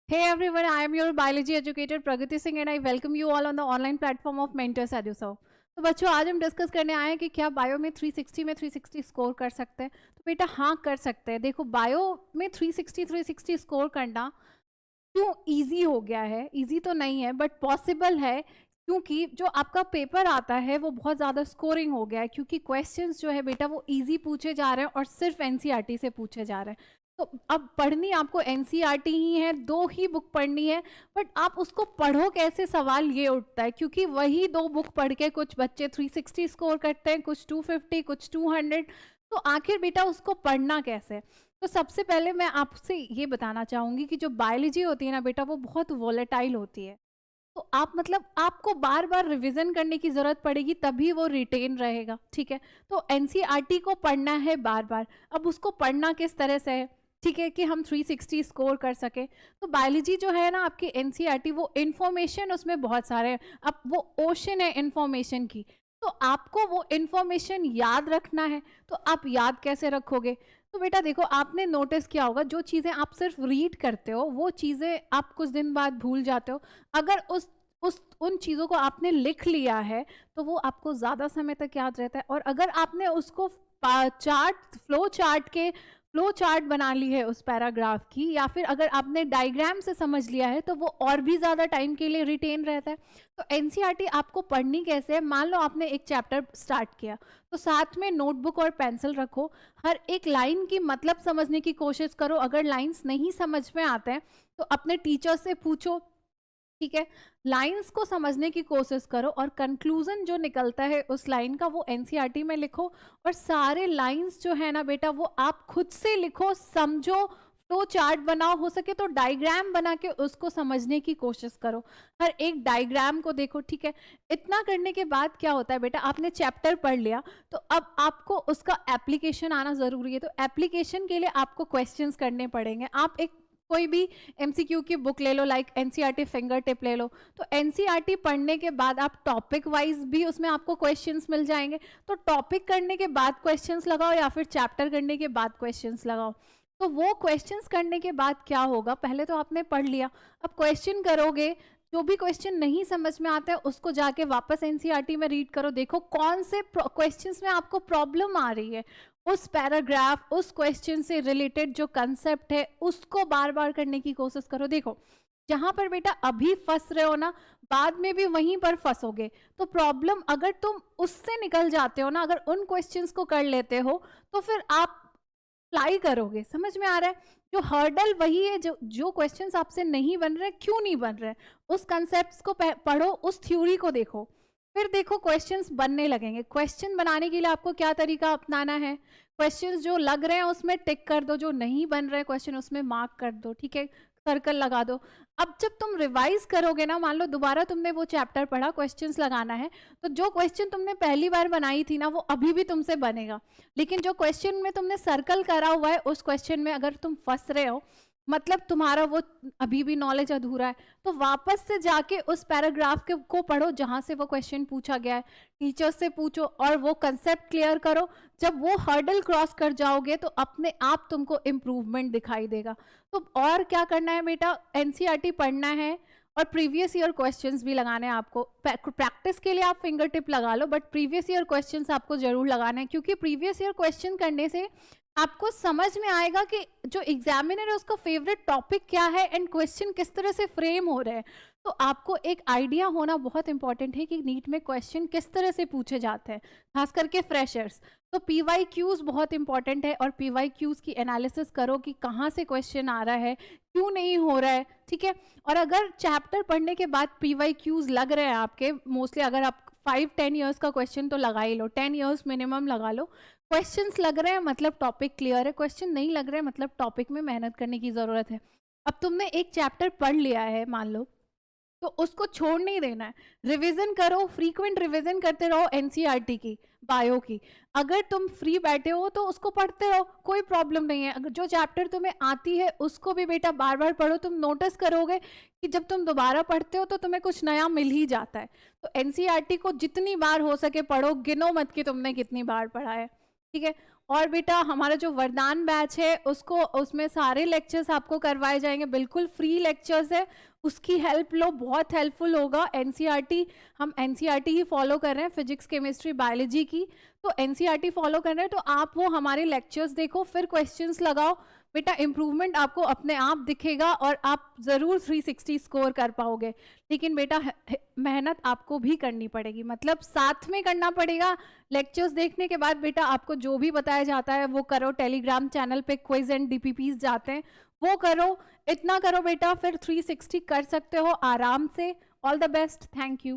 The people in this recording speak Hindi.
Hey everyone, I am your biology educator Pragati Singh and I welcome you all on the online platform of Mentors EduServe। तो बच्चों आज हम डिस्कस करने आए हैं कि क्या बायो में 360 में 360 स्कोर कर सकते हैं। तो बेटा हाँ कर सकते हैं। देखो बायो में 360 स्कोर करना क्यों इजी हो गया है, इजी तो नहीं है बट पॉसिबल है, क्योंकि जो आपका पेपर आता है वो बहुत ज़्यादा स्कोरिंग हो गया है, क्योंकि क्वेश्चंस जो है बेटा वो इजी पूछे जा रहे हैं और सिर्फ एनसीईआरटी से पूछे जा रहे हैं। तो अब पढ़नी आपको एनसीईआरटी ही है, 2 ही बुक पढ़नी है, बट आप उसको पढ़ो कैसे, सवाल ये उठता है, क्योंकि वही 2 बुक पढ़ के कुछ बच्चे 360 स्कोर करते हैं, कुछ 250, कुछ 200। तो आखिर बेटा उसको पढ़ना कैसे। तो सबसे पहले मैं आपसे ये बताना चाहूंगी कि जो बायोलॉजी होती है ना बेटा वो बहुत वोलेटाइल होती है। तो आप मतलब आपको बार बार रिवीजन करने की जरूरत पड़ेगी तभी वो रिटेन रहेगा, ठीक है। तो एनसीईआरटी को पढ़ना है बार बार। अब उसको पढ़ना किस तरह से है, ठीक है, कि हम 360 स्कोर कर सके। तो बायोलॉजी जो है ना आपकी एनसीईआरटी, वो इंफॉर्मेशन उसमें बहुत सारे हैं। अब वो ओशन है इंफॉर्मेशन की, तो आपको वो इंफॉर्मेशन याद रखना है। तो आप याद कैसे रखोगे। तो बेटा देखो आपने नोटिस किया होगा, जो चीज़ें आप सिर्फ रीड करते हो वो चीज़ें आप कुछ दिन बाद भूल जाते हो। अगर उस उन चीज़ों को आपने लिख लिया है तो वो आपको ज़्यादा समय तक याद रहता है। और अगर आपने उसको फ्लो चार्ट बना ली है उस पैराग्राफ की, या फिर अगर आपने डायग्राम से समझ लिया है तो वो और भी ज़्यादा टाइम के लिए रिटेन रहता है। तो एनसीईआरटी आपको पढ़नी कैसे है। मान लो आपने एक चैप्टर स्टार्ट किया, तो साथ में नोटबुक और पेंसिल रखो। हर एक लाइन की मतलब समझने की कोशिश करो। अगर लाइंस नहीं समझ में आते हैं तो अपने टीचर से पूछो, ठीक है। लाइंस को समझने की कोशिश करो और कंक्लूजन जो निकलता है उस लाइन का वो एनसीईआरटी में लिखो। और सारे लाइंस जो है ना बेटा वो आप खुद से लिखो, समझो, फ्लो चार्ट बनाओ, हो सके तो डायग्राम बना के उसको समझने की कोशिश करो। हर एक डायग्राम को देखो, ठीक है। इतना करने के बाद क्या होता है बेटा, आपने चैप्टर पढ़ लिया तो अब आपको उसका एप्लीकेशन आना जरूरी है। तो एप्लीकेशन के लिए आपको क्वेश्चंस करने पड़ेंगे। आप एक कोई भी एमसीक्यू की बुक ले लो, लाइक एनसीईआरटी फिंगर टिप ले लो। तो एनसीईआरटी पढ़ने के बाद आप टॉपिक वाइज भी उसमें आपको क्वेश्चंस मिल जाएंगे। तो टॉपिक करने के बाद क्वेश्चंस लगाओ या फिर चैप्टर करने के बाद क्वेश्चंस लगाओ। तो वो क्वेश्चंस करने के बाद क्या होगा, पहले तो आपने पढ़ लिया, अब क्वेश्चन करोगे। जो भी क्वेश्चन नहीं समझ में आता है उसको जाके वापस एनसीईआरटी में रीड करो, देखो कौन से क्वेश्चंस में आपको प्रॉब्लम आ रही है। उस पैराग्राफ, उस क्वेश्चन से रिलेटेड जो कंसेप्ट है उसको बार बार करने की कोशिश करो। देखो जहां पर बेटा अभी फंस रहे हो ना, बाद में भी वहीं पर फंसोगे। तो प्रॉब्लम अगर तुम उससे निकल जाते हो ना, अगर उन क्वेश्चंस को कर लेते हो तो फिर आप अप्लाई करोगे। समझ में आ रहा है। जो हर्डल वही है, जो क्वेश्चंस आपसे नहीं बन रहे, क्यों नहीं बन रहे, उस कंसेप्ट को पढ़ो, उस थ्योरी को देखो, फिर देखो क्वेश्चंस बनने लगेंगे। क्वेश्चन बनाने के लिए आपको क्या तरीका अपनाना है, क्वेश्चंस जो लग रहे हैं उसमें टिक कर दो, जो नहीं बन रहे क्वेश्चन उसमें मार्क कर दो, ठीक है, सर्कल लगा दो। अब जब तुम रिवाइज करोगे ना, मान लो दोबारा तुमने वो चैप्टर पढ़ा, क्वेश्चंस लगाना है, तो जो क्वेश्चन तुमने पहली बार बनाई थी ना वो अभी भी तुमसे बनेगा। लेकिन जो क्वेश्चन में तुमने सर्कल करा हुआ है उस क्वेश्चन में अगर तुम फंस रहे हो, मतलब तुम्हारा वो अभी भी नॉलेज अधूरा है, तो वापस से जाके उस पैराग्राफ के को पढ़ो जहां से वो क्वेश्चन पूछा गया है, टीचर से पूछो और वो कंसेप्ट क्लियर करो। जब वो हर्डल क्रॉस कर जाओगे तो अपने आप तुमको इम्प्रूवमेंट दिखाई देगा। तो और क्या करना है बेटा, एनसीईआरटी पढ़ना है और प्रीवियस ईयर क्वेश्चंस भी लगाने हैं आपको। प्रैक्टिस के लिए आप फिंगर टिप लगा लो, बट प्रीवियस ईयर क्वेश्चंस आपको जरूर लगाना है, क्योंकि प्रीवियस ईयर क्वेश्चन करने से आपको समझ में आएगा कि जो एग्जामिनर है उसका फेवरेट टॉपिक क्या है एंड क्वेश्चन किस तरह से फ्रेम हो रहे हैं। तो आपको एक आइडिया होना बहुत इंपॉर्टेंट है कि नीट में क्वेश्चन किस तरह से पूछे जाते हैं, खास करके फ्रेशर्स। तो पीवाईक्यूज बहुत इंपॉर्टेंट है और पीवाईक्यूज की एनालिसिस करो कि कहाँ से क्वेश्चन आ रहा है, क्यों नहीं हो रहा है, ठीक है। और अगर चैप्टर पढ़ने के बाद पीवाईक्यूज लग रहे हैं आपके, मोस्टली अगर आप 5-10 ईयर्स का क्वेश्चन तो लगा ही लो, 10 ईयर्स मिनिमम लगा लो। क्वेश्चंस लग रहे हैं मतलब टॉपिक क्लियर है, क्वेश्चन नहीं लग रहे हैं मतलब टॉपिक में मेहनत करने की जरूरत है। अब तुमने एक चैप्टर पढ़ लिया है मान लो, तो उसको छोड़ नहीं देना है, रिवीजन करो, फ्रीक्वेंट रिवीजन करते रहो एनसीईआरटी की, बायो की। अगर तुम फ्री बैठे हो तो उसको पढ़ते रहो, कोई प्रॉब्लम नहीं है। अगर जो चैप्टर तुम्हें आती है उसको भी बेटा बार बार पढ़ो। तुम नोटिस करोगे कि जब तुम दोबारा पढ़ते हो तो तुम्हें कुछ नया मिल ही जाता है। तो एनसीईआरटी को जितनी बार हो सके पढ़ो, गिनो मत कि तुमने कितनी बार पढ़ा है, ठीक है। और बेटा हमारा जो वरदान बैच है उसको उसमें सारे लेक्चर्स आपको करवाए जाएंगे, बिल्कुल फ्री लेक्चर्स है, उसकी हेल्प लो, बहुत हेल्पफुल होगा। एनसीईआरटी, हम एनसीईआरटी ही फॉलो कर रहे हैं, फिजिक्स केमिस्ट्री बायोलॉजी की, तो एनसीईआरटी फॉलो कर रहे हैं, तो आप वो हमारे लेक्चर्स देखो, फिर क्वेश्चंस लगाओ बेटा, इम्प्रूवमेंट आपको अपने आप दिखेगा और आप ज़रूर 360 स्कोर कर पाओगे। लेकिन बेटा मेहनत आपको भी करनी पड़ेगी, मतलब साथ में करना पड़ेगा। लेक्चर्स देखने के बाद बेटा आपको जो भी बताया जाता है वो करो, टेलीग्राम चैनल पे क्विज एंड डीपीपीज जाते हैं वो करो, इतना करो बेटा, फिर 360 कर सकते हो आराम से। All the best, thank you.